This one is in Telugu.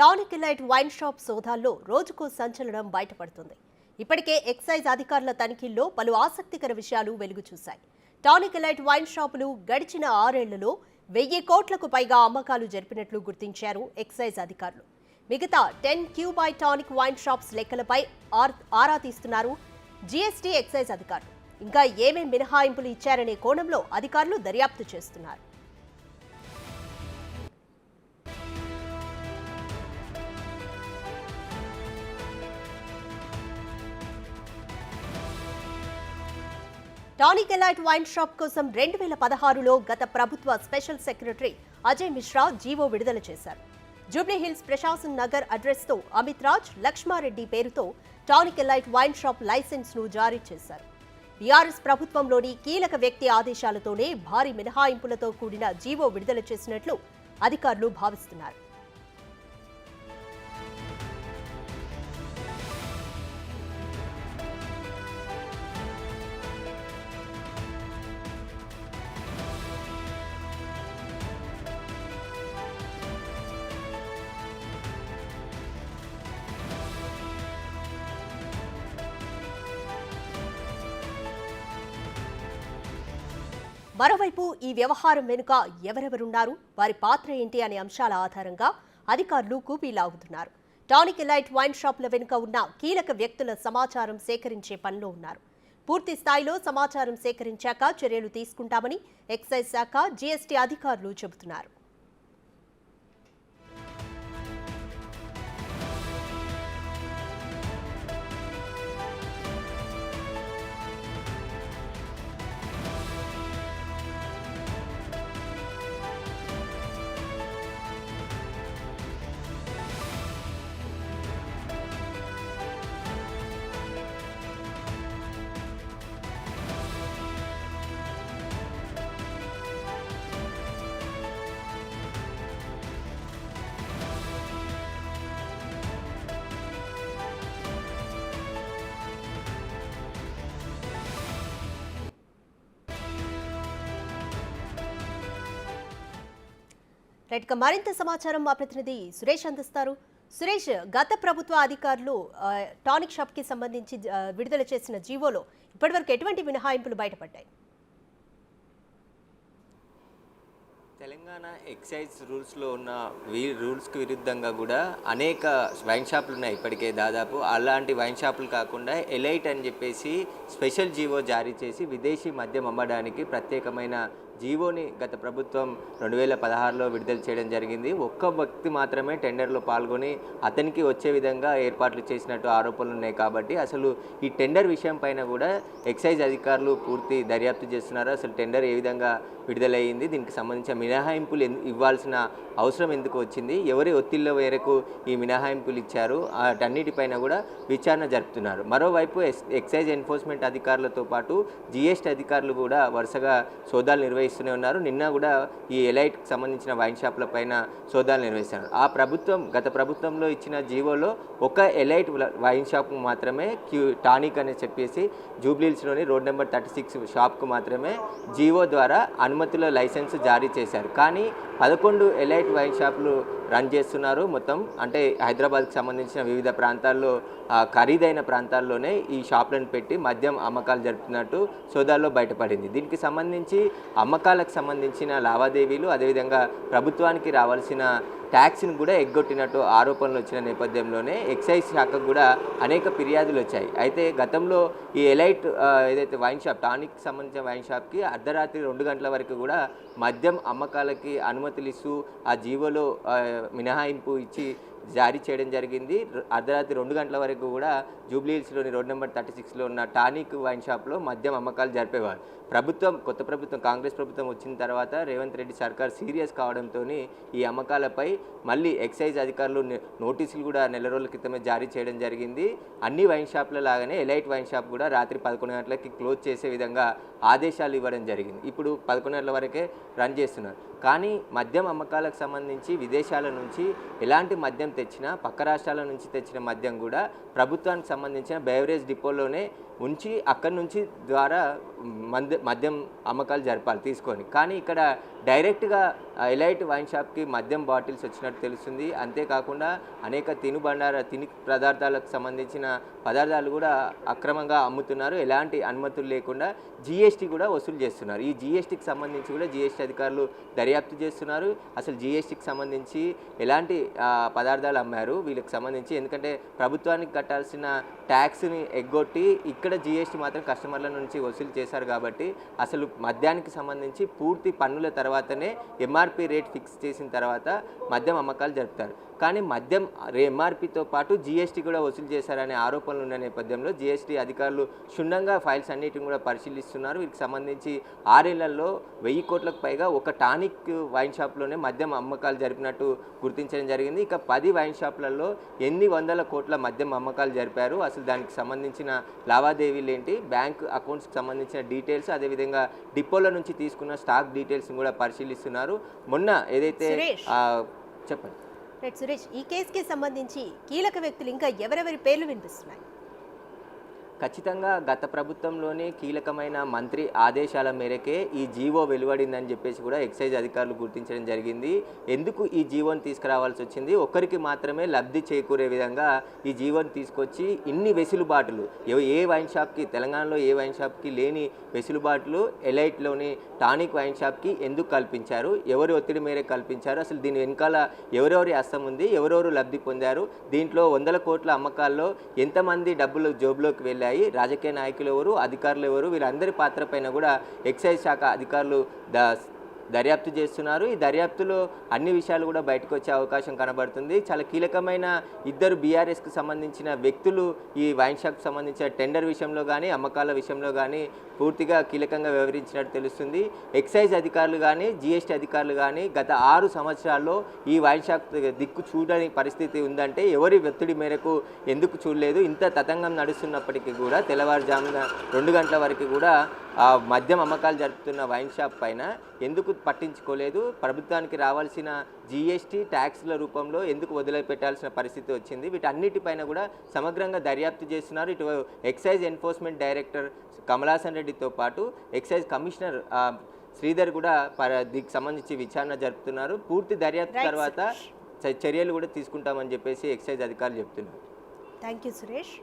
టానిక్ ఎలైట్ వైన్ షాప్ సోదాల్లో రోజుకో సంచలనం బయటపడుతుంది. ఇప్పటికే ఎక్సైజ్ అధికారుల తనిఖీల్లో పలు ఆసక్తికర విషయాలు వెలుగు చూశాయి. టానిక్ ఎలైట్ వైన్ షాపులు గడిచిన 6 ఏళ్లలో 1000 కోట్లకు పైగా అమ్మకాలు జరిపినట్లు గుర్తించారు ఎక్సైజ్ అధికారులు. మిగతా 10 క్యూబై టానిక్ వైన్ షాప్స్ లెక్కలపై ఆరా తీస్తున్నారు జీఎస్టీ ఎక్సైజ్ అధికారులు. ఇంకా ఏమేం మినహాయింపులు ఇచ్చారనే కోణంలో అధికారులు దర్యాప్తు చేస్తున్నారు. టానిక్ ఎలైట్ వైన్ షాప్ కోసం 2016లో గత ప్రభుత్వ special secretary Ajay Mishra GO విడుదల చేశారు. జూబ్లీహిల్స్ ప్రశాసన్ నగర్ అడ్రస్తో అమిత్ రాజ్, లక్ష్మారెడ్డి పేరుతో టానిక్ ఎలైట్ వైన్ షాప్ లైసెన్స్ను జారీ చేశారు. బీఆర్ఎస్ ప్రభుత్వంలోని కీలక వ్యక్తి ఆదేశాలతోనే భారీ మినహాయింపులతో కూడిన జీవో విడుదల చేసినట్లు అధికారులు భావిస్తున్నారు. మరోవైపు ఈ వ్యవహారం వెనుక ఎవరెవరున్నారు, వారి పాత్ర ఏంటి అనే అంశాల ఆధారంగా అధికారులు కూపీ లాగుతున్నారు. టానిక్ ఎలైట్ వైన్ షాప్ల వెనుక ఉన్న కీలక వ్యక్తుల సమాచారం సేకరించే పనిలో ఉన్నారు. పూర్తి స్థాయిలో సమాచారం సేకరించాక చర్యలు తీసుకుంటామని ఎక్సైజ్ శాఖ, జీఎస్టీ అధికారులు చెబుతున్నారు. మరింత సమాచారం మా ప్రతినిధి సురేష్ అందిస్తారు. సురేష్, గత ప్రభుత్వ అధికారులు టానిక్ షాప్ కి సంబంధించి విడుదల చేసిన జీవోలో ఇప్పటివరకు ఎటువంటి మినహాయింపులు బయటపడ్డాయి? తెలంగాణ ఎక్సైజ్ రూల్స్లో ఉన్న రూల్స్కి విరుద్ధంగా కూడా అనేక వైన్ షాపులు ఉన్నాయి ఇప్పటికే. దాదాపు అలాంటి వైన్ షాపులు కాకుండా ఎలైట్ అని చెప్పేసి స్పెషల్ జీవో జారీ చేసి విదేశీ మద్యం అమ్మడానికి ప్రత్యేకమైన జీవోని గత ప్రభుత్వం 2016లో విడుదల చేయడం జరిగింది. ఒక్క వ్యక్తి మాత్రమే టెండర్లో పాల్గొని అతనికి వచ్చే విధంగా ఏర్పాట్లు చేసినట్టు ఆరోపణలు ఉన్నాయి. కాబట్టి అసలు ఈ టెండర్ విషయం పైన కూడా ఎక్సైజ్ అధికారులు పూర్తి దర్యాప్తు చేస్తున్నారు. అసలు టెండర్ ఏ విధంగా విడుదలయ్యింది, దీనికి సంబంధించిన మినహాయింపులు ఇవ్వాల్సిన అవసరం ఎందుకు వచ్చింది, ఎవరి ఒత్తిళ్ల మేరకు ఈ మినహాయింపులు ఇచ్చారు, వాటన్నిటిపైన కూడా విచారణ జరుపుతున్నారు. మరోవైపు ఎక్సైజ్ ఎన్ఫోర్స్మెంట్ అధికారులతో పాటు జీఎస్టీ అధికారులు కూడా వరుసగా సోదాలు నిర్వహిస్తూనే ఉన్నారు. నిన్న కూడా ఈ ఎలైట్కి సంబంధించిన వైన్ షాప్ల పైన సోదాలు నిర్వహిస్తున్నారు. గత ప్రభుత్వంలో ఇచ్చిన జీవోలో ఒక ఎలైట్ వైన్ షాప్కు మాత్రమే టానిక్ అని చెప్పేసి జూబ్లీహిల్స్లోని రోడ్ నెంబర్ 36 షాప్కు మాత్రమే జీవో ద్వారా అనుమతుల లైసెన్స్ జారీ చేశారు. కానీ 11 ఎలైట్ వైన్ షాపులు రన్ చేస్తున్నారు. మొత్తం అంటే హైదరాబాద్కి సంబంధించిన వివిధ ప్రాంతాల్లో ఖరీదైన ప్రాంతాల్లోనే ఈ షాపులను పెట్టి మద్యం అమ్మకాలు జరుపుతున్నట్టు సోదాల్లో బయటపడింది. దీనికి సంబంధించి అమ్మకాలకు సంబంధించిన లావాదేవీలు, అదేవిధంగా ప్రభుత్వానికి రావాల్సిన ట్యాక్స్ని కూడా ఎగ్గొట్టినట్టు ఆరోపణలు వచ్చిన నేపథ్యంలోనే ఎక్సైజ్ శాఖకు కూడా అనేక ఫిర్యాదులు వచ్చాయి. అయితే గతంలో ఈ ఎలైట్ ఏదైతే వైన్ షాప్, టానిక్ సంబంధించిన వైన్ షాప్కి అర్ధరాత్రి 2 గంటల వరకు కూడా మద్యం అమ్మకాలకి అనుమతులు ఇస్తూ ఆ జీవోలో మినహాయింపు ఇచ్చి జారీ చేయడం జరిగింది. అర్ధరాత్రి 2 గంటల వరకు కూడా జూబ్లీహిల్స్లోని రోడ్ నెంబర్ 36లో ఉన్న టానిక్ వైన్ షాప్లో మద్యం అమ్మకాలు జరిపేవారు. కొత్త ప్రభుత్వం కాంగ్రెస్ ప్రభుత్వం వచ్చిన తర్వాత రేవంత్ రెడ్డి సర్కార్ సీరియస్ కావడంతో ఈ అమ్మకాలపై మళ్ళీ ఎక్సైజ్ అధికారులు నోటీసులు కూడా నెల రోజుల క్రితమే జారీ చేయడం జరిగింది. అన్ని వైన్ షాప్ల లాగానే ఎలైట్ వైన్ షాప్ కూడా రాత్రి 11 గంటలకి క్లోజ్ చేసే విధంగా ఆదేశాలు ఇవ్వడం జరిగింది. ఇప్పుడు 11 గంటల వరకే రన్ చేస్తున్నారు. కానీ మద్యం అమ్మకాలకు సంబంధించి విదేశాల నుంచి ఎలాంటి మద్యం తెచ్చినా, పక్క రాష్ట్రాల నుంచి తెచ్చిన మద్యం కూడా ప్రభుత్వానికి సంబంధించిన బెవరేజ్ డిపోలోనే ఉంచి అక్కడి నుంచి ద్వారా మద్యం అమ్మకాలు జరపాలి తీసుకొని. కానీ ఇక్కడ డైరెక్ట్గా ఎలైట్ వైన్ షాప్కి మద్యం బాటిల్స్ వచ్చినట్టు తెలుస్తుంది. అంతేకాకుండా అనేక తిని పదార్థాలకు సంబంధించిన పదార్థాలు కూడా అక్రమంగా అమ్ముతున్నారు. ఎలాంటి అనుమతులు లేకుండా జీఎస్టీ కూడా వసూలు చేస్తున్నారు. ఈ జీఎస్టీకి సంబంధించి కూడా జీఎస్టీ అధికారులు దర్యాప్తు చేస్తున్నారు. అసలు జీఎస్టీకి సంబంధించి ఎలాంటి పదార్థాలు అమ్మారు వీళ్ళకి సంబంధించి, ఎందుకంటే ప్రభుత్వానికి కట్టాల్సిన ట్యాక్స్ని ఎగ్గొట్టి ఇక్కడ జీఎస్టీ మాత్రం కస్టమర్ల నుంచి వసూలు చేశారు. కాబట్టి అసలు మద్యానికి సంబంధించి పూర్తి పన్నుల తర్వాతనే ఎంఆర్పి రేట్ ఫిక్స్ చేసిన తర్వాత మద్యం అమ్మకాలు జరుపుతారు. కానీ మద్యం ఎంఆర్పితో పాటు జీఎస్టీ కూడా వసూలు చేశారనే ఆరోపణలు ఉన్న నేపథ్యంలో జీఎస్టీ అధికారులు క్షుణ్ణంగా ఫైల్స్ అన్నిటిని కూడా పరిశీలిస్తున్నారు. వీటికి సంబంధించి 6 ఏళ్లలో 1000 కోట్లకు పైగా ఒక టానిక్ వైన్ షాప్లోనే మద్యం అమ్మకాలు జరిపినట్టు గుర్తించడం జరిగింది. ఇక 10 వైన్ షాపులలో ఎన్ని వందల కోట్ల మద్యం అమ్మకాలు జరిపారు, అసలు దానికి సంబంధించిన లావాదేవీలు ఏంటి, బ్యాంక్ అకౌంట్స్కి సంబంధించిన డీటెయిల్స్, అదేవిధంగా డిపోల నుంచి తీసుకున్న స్టాక్ డీటెయిల్స్ కూడా పరిశీలిస్తున్నారు. మొన్న ఏదైతే చెప్పండి సురేష్, ఈ కేసుకి సంబంధించి కీలక వ్యక్తులు ఇంకా ఎవరెవరి పేర్లు వినిపిస్తున్నాయి? ఖచ్చితంగా గత ప్రభుత్వంలోనే కీలకమైన మంత్రి ఆదేశాల మేరకే ఈ జీవో వెలువడిందని చెప్పేసి కూడా ఎక్సైజ్ అధికారులు గుర్తించడం జరిగింది. ఎందుకు ఈ జీవోని తీసుకురావాల్సి వచ్చింది, ఒక్కరికి మాత్రమే లబ్ధి చేకూరే విధంగా ఈ జీవోని తీసుకొచ్చి ఇన్ని వెసులుబాటులు ఏ వైన్ షాప్కి, తెలంగాణలో ఏ వైన్ షాప్కి లేని వెసులుబాటులు ఎలైట్లోని టానిక్ వైన్ షాప్కి ఎందుకు కల్పించారు, ఎవరి ఒత్తిడి మేరకు కల్పించారు, అసలు దీని వెనకాల ఎవరెవరి హస్తం ఉంది, ఎవరెవరు లబ్ధి పొందారు, దీంట్లో 100 కోట్ల అమ్మకాల్లో ఎంతమంది డబ్బులు జోబులోకి వెళ్ళారు, రాజకీయ నాయకులు ఎవరు, అధికారులు ఎవరు, వీరందరి పాత్ర పైన కూడా ఎక్సైజ్ శాఖ అధికారులు దర్యాప్తు చేస్తున్నారు. ఈ దర్యాప్తులో అన్ని విషయాలు కూడా బయటకు వచ్చే అవకాశం కనబడుతుంది. చాలా కీలకమైన 2 బీఆర్ఎస్కి సంబంధించిన వ్యక్తులు ఈ వైన్ షాప్కి సంబంధించిన టెండర్ విషయంలో కానీ అమ్మకాల విషయంలో కానీ పూర్తిగా కీలకంగా వ్యవహరించినట్టు తెలుస్తుంది. ఎక్సైజ్ అధికారులు కానీ జీఎస్టీ అధికారులు కానీ గత 6 సంవత్సరాల్లో ఈ వైన్ షాప్ దిక్కు చూడని పరిస్థితి ఉందంటే ఎవరి ఒత్తిడి మేరకు ఎందుకు చూడలేదు, ఇంత తతంగం నడుస్తున్నప్పటికీ కూడా తెల్లవారుజామున 2 గంటల వరకు కూడా మద్యం అమ్మకాలు జరుపుతున్న వైన్ షాప్ పైన ఎందుకు పట్టించుకోలేదు, ప్రభుత్వానికి రావాల్సిన జీఎస్టీ ట్యాక్స్ల రూపంలో ఎందుకు వదిలిపెట్టాల్సిన పరిస్థితి వచ్చింది, వీటన్నిటిపైన కూడా సమగ్రంగా దర్యాప్తు చేస్తున్నారు. ఇటు ఎక్సైజ్ ఎన్ఫోర్స్మెంట్ డైరెక్టర్ కమలాసన్ రెడ్డితో పాటు ఎక్సైజ్ కమిషనర్ శ్రీధర్ కూడా దీనికి సంబంధించి విచారణ జరుపుతున్నారు. పూర్తి దర్యాప్తు తర్వాత చర్యలు కూడా తీసుకుంటామని చెప్పేసి ఎక్సైజ్ అధికారులు చెప్తున్నారు. Thank you Suresh.